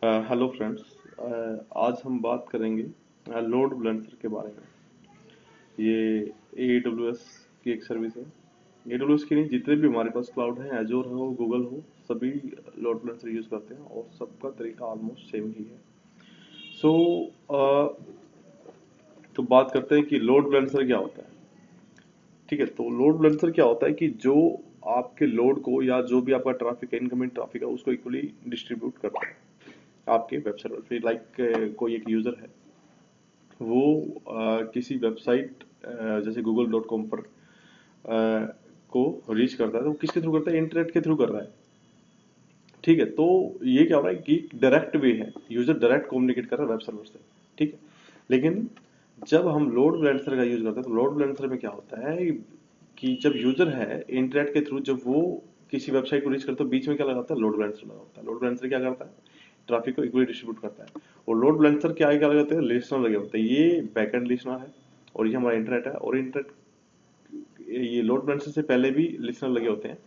Hello friends. आज हम बात करेंगे लोड बैलेंसर के बारे में। ये AWS की एक सर्विस है। AWS की नहीं, जितने भी हमारे पास क्लाउड है, एजोर हो, गूगल हो, सभी लोड बैलेंसर यूज़ करते हैं और सबका तरीका ऑलमोस्ट सेम ही है। सो तो बात करते हैं कि लोड बैलेंसर क्या होता है। ठीक है, तो लोड बैलेंसर क्या होता है कि जो आपके लोड को या जो भी आपका ट्रैफिक है, इनकमिंग ट्रैफिक है, उसको इक्वली डिस्ट्रीब्यूट करता है आपके वेब सर्वर पे। लाइक कोई एक यूज़र है, वो किसी वेबसाइट जैसे google.com पर को रीच करता है, तो वो किसके थ्रू करता है? इंटरनेट के थ्रू कर रहा है। ठीक है, तो ये क्या हो रहा है कि डायरेक्ट वे है, यूजर डायरेक्ट कम्युनिकेट कर रहा है वेब सर्वर से। ठीक है, लेकिन जब हम लोड बैलेंसर का यूज करते हैं तो लोड बैलेंसर में क्या होता है कि जब यूजर है इंटरनेट के थ्रू, जब वो किसी वेबसाइट को रीच करता है तो बीच में क्या लगाता है? लोड बैलेंसर लगा होता है। लोड बैलेंसर क्या करता है? ट्रैफिक को इक्वली डिस्ट्रीब्यूट करता है। और लोड बैलेंसर के आगे क्या लगे होते हैं? लिसनर लगे होते हैं। ये बैकएंड लिसनर है और ये हमारा इंटरनेट है। और इंटरनेट, ये लोड बैलेंसर से पहले भी लिसनर लगे होते हैं।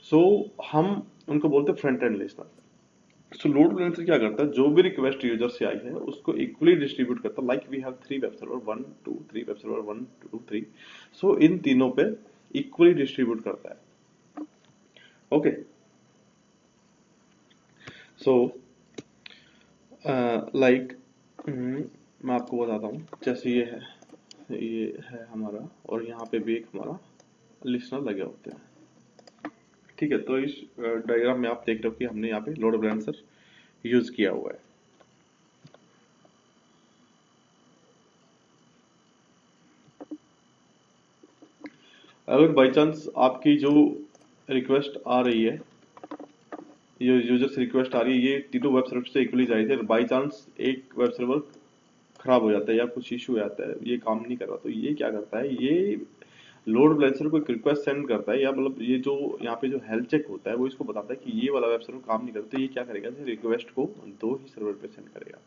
सो हम उनको बोलते हैं फ्रंट एंड लिसनर। सो लोड बैलेंसर क्या करता है? जो भी रिक्वेस्ट यूजर से आई है उसको इक्वली डिस्ट्रीब्यूट करता है। Like we have 3 web server, 1 2 3 web server, 1 2 3। So इन तीनों पे इक्वली डिस्ट्रीब्यूट करता है। ओके, सो लाइक मैं आपको बताता हूँ। जैसे ये है हमारा, और यहाँ पे भी एक हमारा लिसनर लगे होते हैं। ठीक है, तो इस डायग्राम में आप देख रहे हो कि हमने यहाँ पे लोड बैलेंसर यूज किया हुआ है। अगर बाई चांस आपकी जो रिक्वेस्ट आ रही है, ये यूजर से रिक्वेस्ट आ रही है, ये तीनों वेब सर्वर से इक्वली जा रही थी, बाई चांस एक वेब सर्वर खराब हो जाता है या कुछ इशू हो जाता है, ये काम नहीं कर रहा, तो ये क्या करता है? ये लोड बैलेंसर को एक रिक्वेस्ट सेंड करता है, या मतलब ये जो यहाँ पे जो हेल्थ चेक होता है वो इसको बताता है कि ये वाला वेब सर्वर काम नहीं करता, तो ये क्या करेगा? रिक्वेस्ट को दो ही सर्वर पे सेंड करेगा।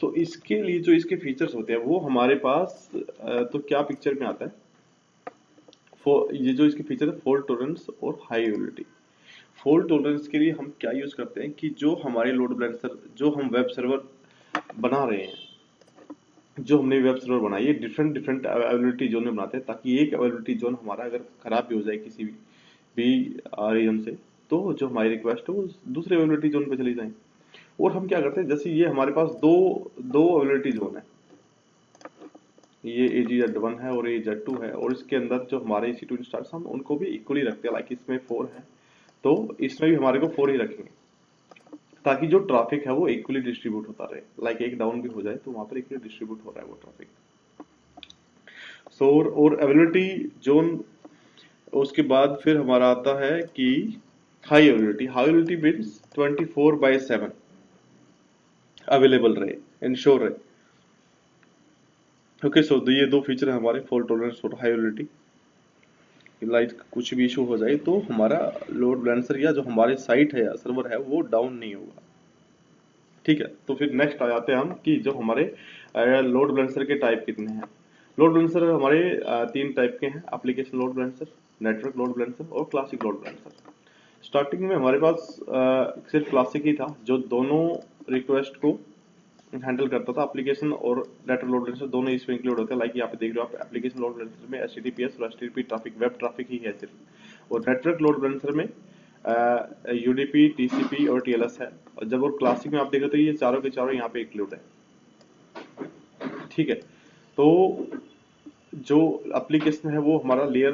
तो इसके लिए जो इसके फीचर्स होते हैं वो हमारे पास तो क्या पिक्चर में आता है? ये जो इसके फीचर है, फॉल्ट टॉलरेंस और हाई अवेलेबिलिटी। फॉल्ट टॉलरेंस के लिए हम क्या यूज करते हैं कि जो हमारे लोड बैलेंसर, जो हम वेब सर्वर बना रहे हैं, जो हमने वेब सर्वर बनाई है, डिफरेंट डिफरेंट अवेलेबिलिटी जोन में बनाते हैं, ताकि एक अवेलेबिलिटी जोन हमारा अगर खराब भी हो जाए किसी भी रीजन से, तो जो हमारी रिक्वेस्ट है वो दूसरे अवेलेबिलिटी जोन पे चली जाए। और हम क्या करते हैं, जैसे ये हमारे पास दो दो अवेलेबिलिटी जोन है, ये AG-Z1 है और ये Z2 है, और इसके अंदर जो हमारे EC2 इंस्टांस हम उनको भी इक्वली रखते हैं। लाइक इसमें 4 है, तो इसमें भी हमारे को 4 ही रखेंगे, ताकि जो ट्रैफिक है वो इक्वली डिस्ट्रीब्यूट होता रहे। लाइक एक डाउन भी हो जाए तो वहां पर इक्वली डिस्ट्रीब्यूट हो रहा है वो ट्रैफिक। सो और अवेलेबिलिटी जोन, उसके बाद फिर हमारा आता है कि high availability. High availability means 24/7 available रहे, इंश्योर रहे। ओके, सो ये दो फीचर है हमारे, फॉल्ट टॉलरेंस और हाई अवेलेबिलिटी। लाइक कुछ भी इशू हो जाए तो हमारा लोड बैलेंसर या जो हमारे साइट है या सर्वर है वो डाउन नहीं होगा। ठीक है, तो फिर नेक्स्ट आ जाते हैं हम कि जो हमारे लोड बैलेंसर के टाइप कितने हैं। लोड बैलेंसर हमारे 3 टाइप के हैं: application load balancer, network load balancer और क्लासिक लोड बैलेंसर। स्टार्टिंग में हमारे पास सिर्फ क्लासिक ही था, जो दोनों रिक्वेस्ट को हैंडल करता था। एप्लीकेशन और नेटवर्क लोड बैलेंसर दोनों इसमें इंक्लूड होते हैं। लाइक यहाँ पे देख रहे हो आप, एप्लीकेशन लोड बैलेंसर में HTTPS और HTTP ट्रैफिक, वेब ट्रैफिक ही है सिर्फ। और नेटवर्क लोड बैलेंसर में UDP, TCP और TLS है। और जब और क्लासिक में आप देख रहे हो तो ये चारों के चारों यहाँ पे इंक्लूड है। ठीक है, तो जो एप्लीकेशन है वो हमारा लेयर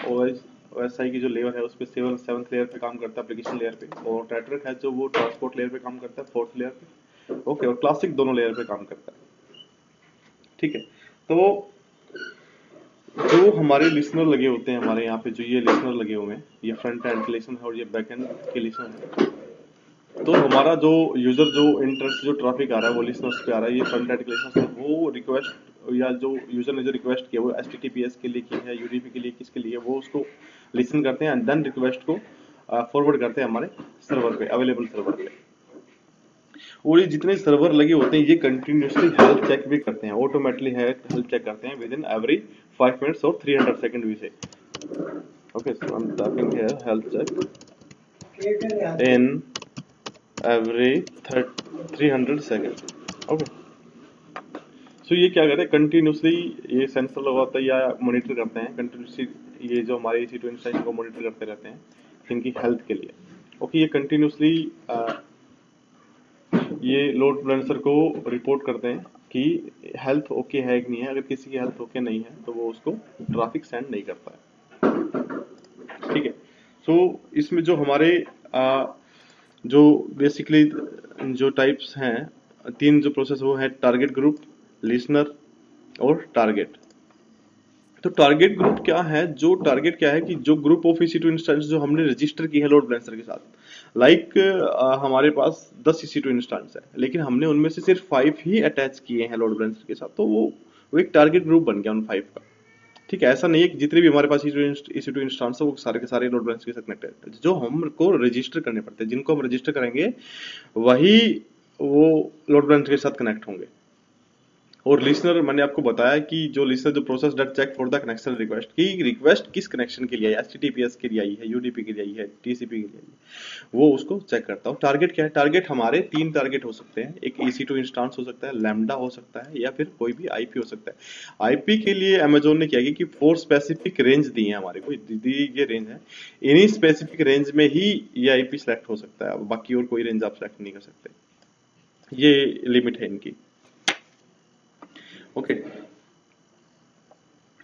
OSI की जो लेयर है उस पर 7th लेयर पे काम करता है, एप्लीकेशन लेयर पे। और नेटवर्क है जो वो ट्रांसपोर्ट लेयर पे काम करता है, 4th लेयर पे। ओके, और क्लासिक दोनों लेयर पे काम करता है। ठीक है, तो जो हमारे लिसनर लगे होते हैं, हमारे यहाँ पे जो ये लिसनर लगे हुए हैं, ये फ्रंट एंड के लिसनर है और ये बैक एंड के लिसनर है। तो हमारा जो यूजर, जो इंटरेस्ट, जो ट्रैफिक आ रहा है वो लिसनर्स पे आ रहा है, ये फ्रंट एंड के लिसनर्स है। वो रिक्वेस्ट या जो यूजर ने जो रिक्वेस्ट किया वो HTTPS के लिए की है, UDP के लिए, किसके लिए, वो उसको लिसन करते हैं एंड देन रिक्वेस्ट को फॉरवर्ड करते हैं हमारे सर्वर पे, अवेलेबल सर्वर पे। और ये जितने सर्वर लगे होते हैं ये कंटिन्यूसली हेल्थ चेक भी करते हैं, ऑटोमेटिकली हेल्थ चेक करते हैं विद इन एवरी 5 मिनट्स और 300 सेकंड भी से। Okay, so I am typing here health check in every 300 second. Okay, so ये क्या करते हैं, कंटिन्यूसली ये सेंसर लगा होता है या मॉनिटर करते हैं कंटिन्यूसली, ये जो हमारे EC2 इंस्टेंस को मॉनिटर करते रहते हैं इनकी हेल्थ के लिए। ओके, ये कंटिन्यूसली ये लोड बैलेंसर को रिपोर्ट करते हैं कि हेल्थ ओके है कि नहीं है। अगर किसी की हेल्थ ओके नहीं है तो वो उसको ट्रैफिक सेंड नहीं करता है। ठीक है, सो इसमें जो हमारे जो बेसिकली जो टाइप्स हैं, तीन जो प्रोसेस वो है टारगेट ग्रुप, लिसनर और टारगेट। तो टारगेट ग्रुप क्या है, जो टारगेट क्या है कि जो ग्रुप ऑफ EC2 इंस्टेंस जो हमने रजिस्टर की है लोड बैलेंसर के साथ, लाइक हमारे पास 10 EC2 इंस्टेंस है लेकिन हमने उनमें से सिर्फ 5 ही अटैच किए हैं लोड बैलेंसर के साथ, तो वो एक टारगेट ग्रुप बन गया उन 5 का। ठीक है, ऐसा नहीं है कि जितने भी हमारे पास EC2 इंस्टेंस है वो सारे के सारे लोड बैलेंसर के साथ कनेक्टेड है। जो हमको रजिस्टर करने पड़ते हैं, जिनको हम रजिस्टर करेंगे वही वो लोड बैलेंसर के साथ कनेक्ट होंगे। और लिसनर मैंने आपको बताया कि जो लिसनर जो प्रोसेस डट check for the connection request की रिक्वेस्ट किस कनेक्शन के लिए आई, HTTPS के लिए आई है, UDP के लिए आई है, TCP के लिए आई है, वो उसको चेक करता हूँ। टारगेट क्या है, टारगेट हमारे 3 टारगेट हो सकते हैं, एक EC2 इंस्टेंस हो सकता है, लैम्बडा हो सकता है या फिर कोई भी IP हो सकता है। IP के लिए अमेजोन ने क्या किया कि 4 स्पेसिफिक रेंज दी है हमारे को, ये रेंज है, इन्हीं स्पेसिफिक रेंज में ही ये IP सेलेक्ट हो सकता है, बाकी और कोई रेंज आप सेलेक्ट नहीं कर सकते, ये लिमिट है इनकी। ओके,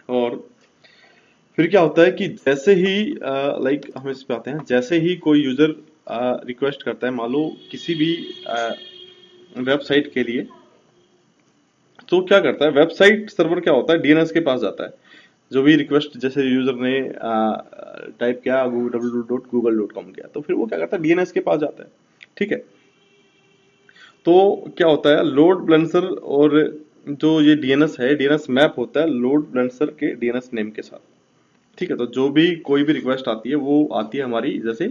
और फिर क्या होता है कि जैसे ही लाइक हम इस पे आते हैं, जैसे ही कोई यूजर रिक्वेस्ट करता है मान लो किसी भी वेबसाइट के लिए, तो क्या करता है वेबसाइट सर्वर क्या होता है, DNS के पास जाता है। जो भी रिक्वेस्ट जैसे यूजर ने टाइप किया www.google.com किया, तो फिर वो क्या करता है DNS के पास जाता है। ठीक है, तो क्या होता है लोड बैलेंसर और जो ये DNS है, DNS मैप होता है लोड बैलेंसर के DNS नेम के साथ। ठीक है, तो जो भी कोई भी रिक्वेस्ट आती है वो आती है हमारी जैसे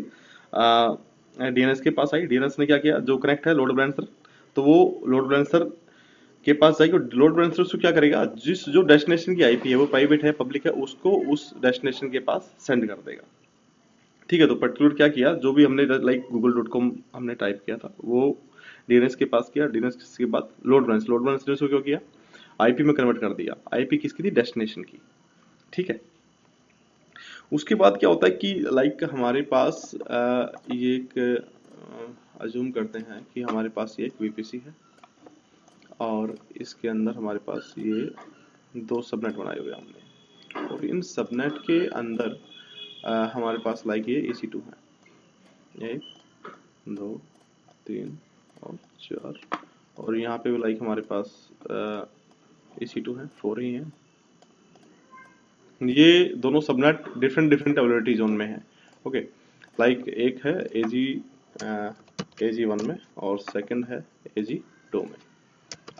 DNS के पास आई, DNS ने क्या किया, जो कनेक्ट है लोड बैलेंसर, तो वो लोड बैलेंसर के पास जाएगी और लोड बैलेंसर उसको क्या करेगा, जिस जो डेस्टिनेशन की IP है वो प्राइवेट है पब्लिक है, उसको उस डेस्टिनेशन के पास सेंड कर देगा। ठीक है, तो पर्टिकुलर क्या किया, जो भी हमने लाइक google.com हमने टाइप किया था वो DNS के पास किया, DNS के बाद लोड बैलेंसर ने उसको क्या किया, IP में कन्वर्ट कर दिया। IP किसकी थी, डेस्टिनेशन की। ठीक है, उसके बाद क्या होता है कि लाइक हमारे पास ये एक अज्यूम करते हैं कि हमारे पास ये एक VPC है और इसके अंदर हमारे पास ये 2 सबनेट बनाए हुए हमने, और इन सबनेट के अंदर हमारे पास लाइक ये EC2 है, 1 2 3 और 4, और यहाँ पे भी लाइक हमारे पास EC2 है, 4 ही है। ये दोनों सबनेट डिफरेंट अवेलेबिलिटी जोन में है। ओके, लाइक एक है AG1 में और सेकंड है AG2 में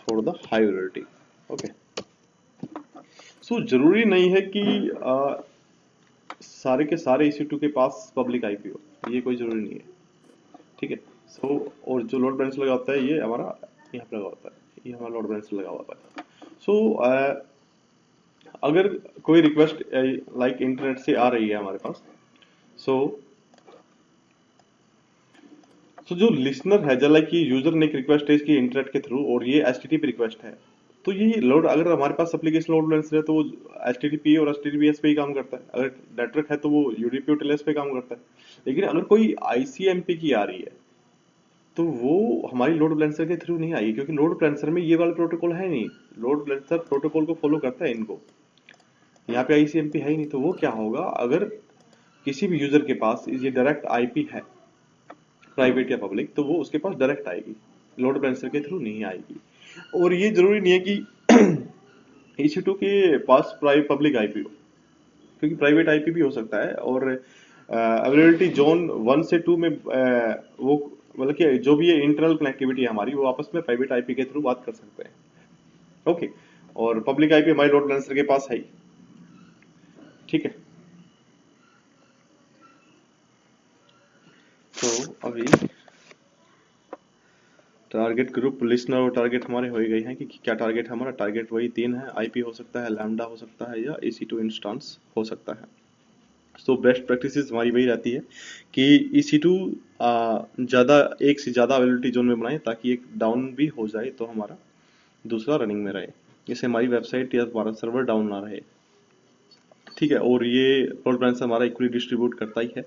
for the high availability. Okay, so जरूरी नहीं है कि सारे के सारे EC2 के पास पब्लिक IP हो, ये कोई जरूरी नहीं है। ठीक है, सो और जो लोड बैलेंसर लगा होता है ये हमारा यहाँ पे लगा होता है, ये हमारा लोड बैलेंसर लगा होता है। सो अगर कोई रिक्वेस्ट लाइक इंटरनेट से आ रही है हमारे पास, सो जो लिसनर है, जब लाइक ये यूजर ने एक रिक्वेस्ट भेज की इंटरनेट के थ्रू और ये HTTP रिक्वेस्ट है, तो ये लोड अगर हमारे पास एप्लीकेशन लोड बैलेंसर है तो वो HTTP और HTTPS पे ही काम करता है, अगर नेटवर्क है तो वो UDP और TLS पे काम करता है। लेकिन अगर कोई ICMP की आ रही है तो वो हमारी लोड बैलेंसर के थ्रू नहीं आएगी, क्योंकि लोड बैलेंसर में ये वाला प्रोटोकॉल है नहीं। लोड बैलेंसर प्रोटोकॉल को फॉलो करता है इनको, यहाँ पे ICMP है ही नहीं। तो वो क्या होगा, अगर किसी भी यूजर के पास ये डायरेक्ट IP है प्राइवेट या पब्लिक, तो वो उसके पास डायरेक्ट आएगी, लोड बैलेंसर के थ्रू नहीं आएगी। और ये जरूरी नहीं है कि EC2 के पास पब्लिक IP हो, क्योंकि प्राइवेट IP भी हो सकता है। और अवेलेबिलिटी जोन 1 से 2 में वो मतलब कि जो भी ये इंटरनल कनेक्टिविटी है हमारी, वो आपस में प्राइवेट IP के थ्रू बात कर सकते हैं। ओके, और पब्लिक IP हमारे लोड बैलेंसर के पास है ही। ठीक है, तो अभी टारगेट ग्रुप, लिसनर और टारगेट हमारे हो ही गए हैं कि क्या टारगेट है हमारा। टारगेट वही 3 है, IP हो सकता है, लैम्बडा हो सकता है या EC2 इंस्टेंस हो सकता है। सो बेस्ट प्रैक्टिसेस हमारी वही रहती है कि EC2 ज़्यादा, एक से ज़्यादा अवेलेबिलिटी जोन में बनाएं ताकि एक डाउन भी हो जाए तो हमारा दूसरा रनिंग में रहे, इससे हमारी वेबसाइट या हमारा सर्वर डाउन ना रहे। ठीक है, और ये लोड बैलेंसर हमारा इक्वली डिस्ट्रीब्यूट करता ही है।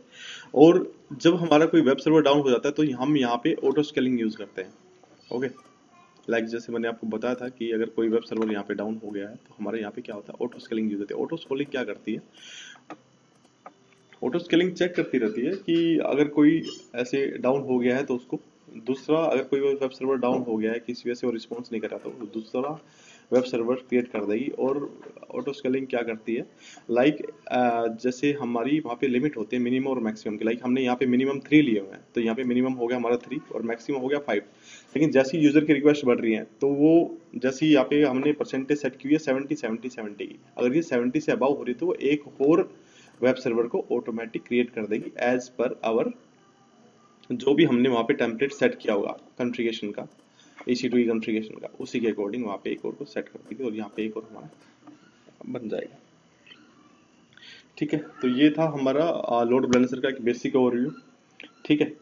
और जब हमारा कोई वेब सर्वर डाउन हो जाता है तो हम यहाँ पे ऑटो स्केलिंग यूज़ करते हैं। ओके, लाइक जैसे मैंने आपको बताया था कि अगर कोई वेब सर्वर यहाँ पे डाउन हो गया है तो हमारे यहाँ पे क्या होता है, ऑटो स्केलिंग यूज होती है। ऑटो स्केलिंग क्या करती है, ऑटो स्केलिंग चेक करती रहती है कि अगर कोई ऐसे डाउन हो गया है तो उसको दूसरा, अगर कोई वेब सर्वर डाउन हो गया है किसी वजह से वो रिस्पॉन्स नहीं कर रहा, तो वो दूसरा वेब सर्वर क्रिएट कर देगी। और ऑटो स्केलिंग क्या करती है, लाइक जैसे हमारी वहाँ पे लिमिट होती है मिनिमम और मैक्सिमम की। लाइक हमने यहाँ पे मिनिमम 3 लिए हुए हैं, तो यहाँ पे मिनिमम हो गया हमारा 3 और मैक्सिमम हो गया 5। लेकिन जैसी यूजर की रिक्वेस्ट बढ़ रही है तो वो, जैसी यहाँ पे हमने परसेंटेज सेट की हुई है 70 की, अगर ये 70 से अबाव हो रही है तो वो एक और वेब सर्वर को ऑटोमेटिक क्रिएट कर देगी एज पर आवर जो भी हमने वहाँ पे टेम्पलेट सेट किया होगा कॉन्फ़िगरेशन का, EC2 कॉन्फ़िगरेशन का, उसी के अकॉर्डिंग वहाँ पे एक और को सेट कर देगी और यहाँ पे एक और हमारा बन जाएगा। ठीक है, तो ये था हमारा लोड बैलेंसर का एक बेसिक ओवरव्यू। ठीक है,